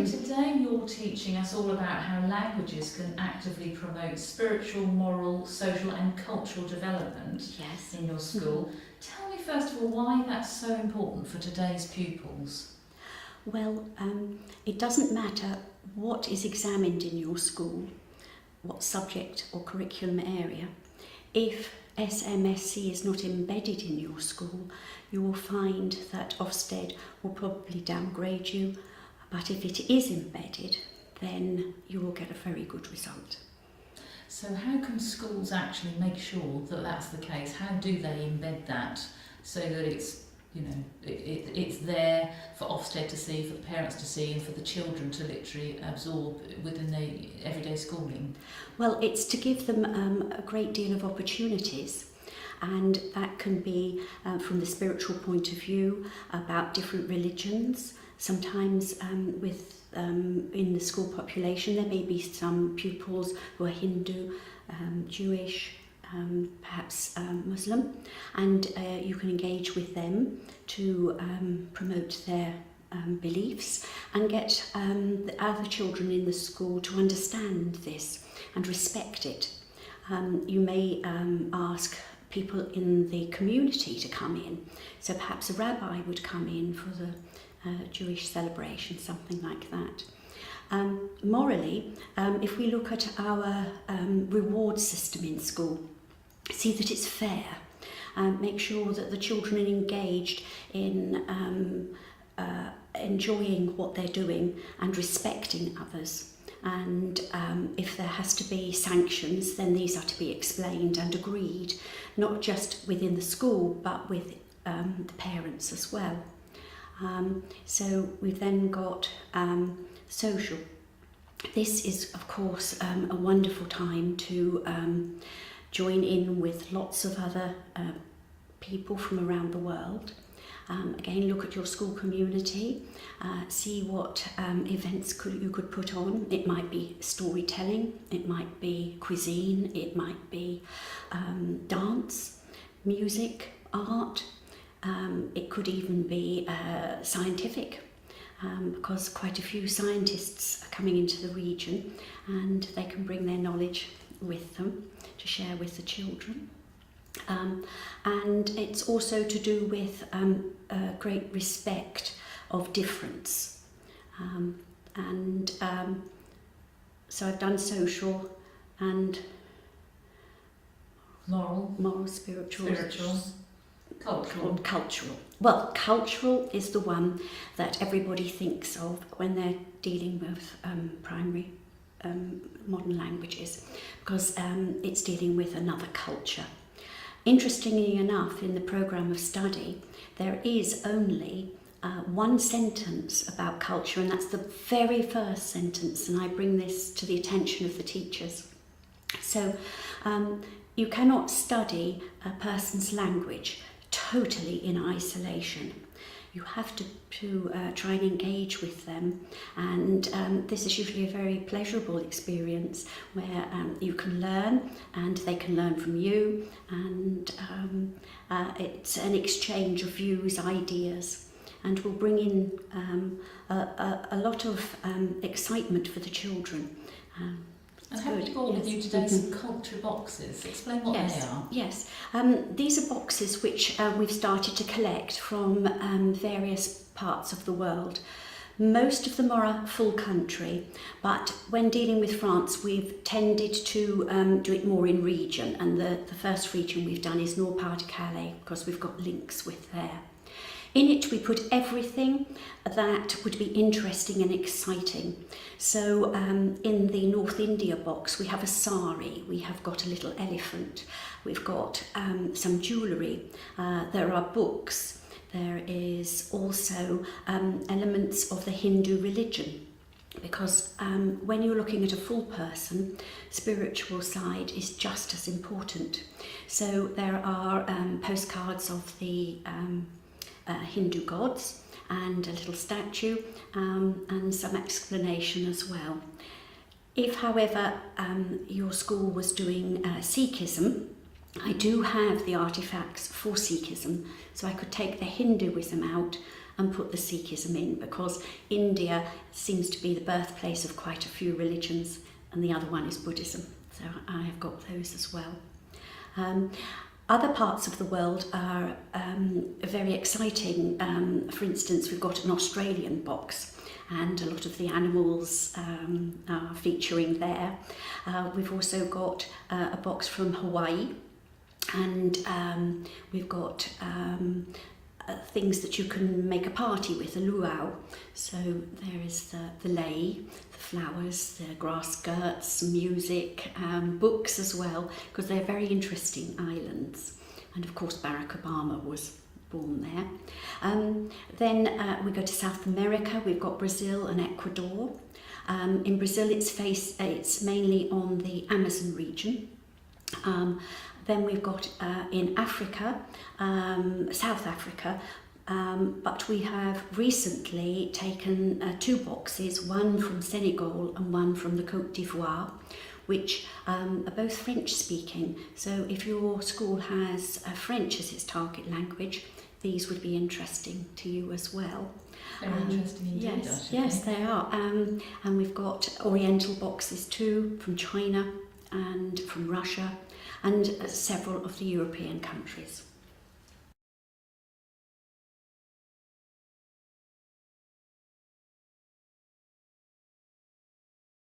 Mary, today you're teaching us all about how languages can actively promote spiritual, moral, social and cultural development in your school. Tell me first of all why that's so important for today's pupils. Well, it doesn't matter what is examined in your school, what subject or curriculum area. If SMSC is not embedded in your school, you will find that Ofsted will probably downgrade you, but if it is embedded, then you will get a very good result. So how can schools actually make sure that that's the case? How do they embed that so that it's, you know, it's there for Ofsted to see, for the parents to see, and for the children to literally absorb within their everyday schooling? Well, it's to give them a great deal of opportunities, and that can be from the spiritual point of view, about different religions. Sometimes in the school population there may be some pupils who are Hindu, Jewish, perhaps Muslim, and you can engage with them to promote their beliefs and get the other children in the school to understand this and respect it. You may ask people in the community to come in, so perhaps a rabbi would come in for the Jewish celebration, something like that. Morally, if we look at our reward system in school, see that it's fair, make sure that the children are engaged in enjoying what they're doing and respecting others. And if there has to be sanctions, then these are to be explained and agreed, not just within the school, but with the parents as well. So we've then got social. This is, of course, a wonderful time to join in with lots of other people from around the world. Again, look at your school community, see what events you could put on. It might be storytelling, it might be cuisine, it might be dance, music, art. It could even be scientific, because quite a few scientists are coming into the region and they can bring their knowledge with them to share with the children. And it's also to do with great respect of difference. So I've done social and moral, spiritual. Cultural. Well, cultural is the one that everybody thinks of when they're dealing with primary modern languages, because it's dealing with another culture. Interestingly enough, in the programme of study, there is only one sentence about culture, and that's the very first sentence, and I bring this to the attention of the teachers. So you cannot study a person's language totally in isolation. You have to try and engage with them, and this is usually a very pleasurable experience where you can learn and they can learn from you, and it's an exchange of views, ideas, and will bring in a lot of excitement for the children. And have you brought with you today some culture boxes? Explain what they are. Yes, these are boxes which we've started to collect from various parts of the world. Most of them are a full country, but when dealing with France, we've tended to do it more in region, and the first region we've done is Nord-Pas-de-Calais, because we've got links with there. In it we put everything that would be interesting and exciting. So in the North India box we have a sari, we have got a little elephant, we've got some jewellery, there are books, there is also elements of the Hindu religion. Because when you're looking at a full person, spiritual side is just as important. So there are postcards of the Hindu gods and a little statue and some explanation as well. If, however, your school was doing Sikhism, I do have the artefacts for Sikhism, so I could take the Hinduism out and put the Sikhism in, because India seems to be the birthplace of quite a few religions, and the other one is Buddhism. So I have got those as well. Other parts of the world are very exciting. For instance, we've got an Australian box, and a lot of the animals are featuring there. We've also got a box from Hawaii, and we've got things that you can make a party with, a luau. So there is the lei, the flowers, the grass skirts, music, books as well, because they're very interesting islands. And of course Barack Obama was born there. Then we go to South America. We've got Brazil and Ecuador. In Brazil it's mainly on the Amazon region. Then we've got in Africa, South Africa, but we have recently taken 2 boxes, one from Senegal and one from the Côte d'Ivoire, which are both French speaking. So if your school has French as its target language, these would be interesting to you as well. Very interesting indeed. Yes, they are. And we've got Oriental boxes too, from China and from Russia, and several of the European countries.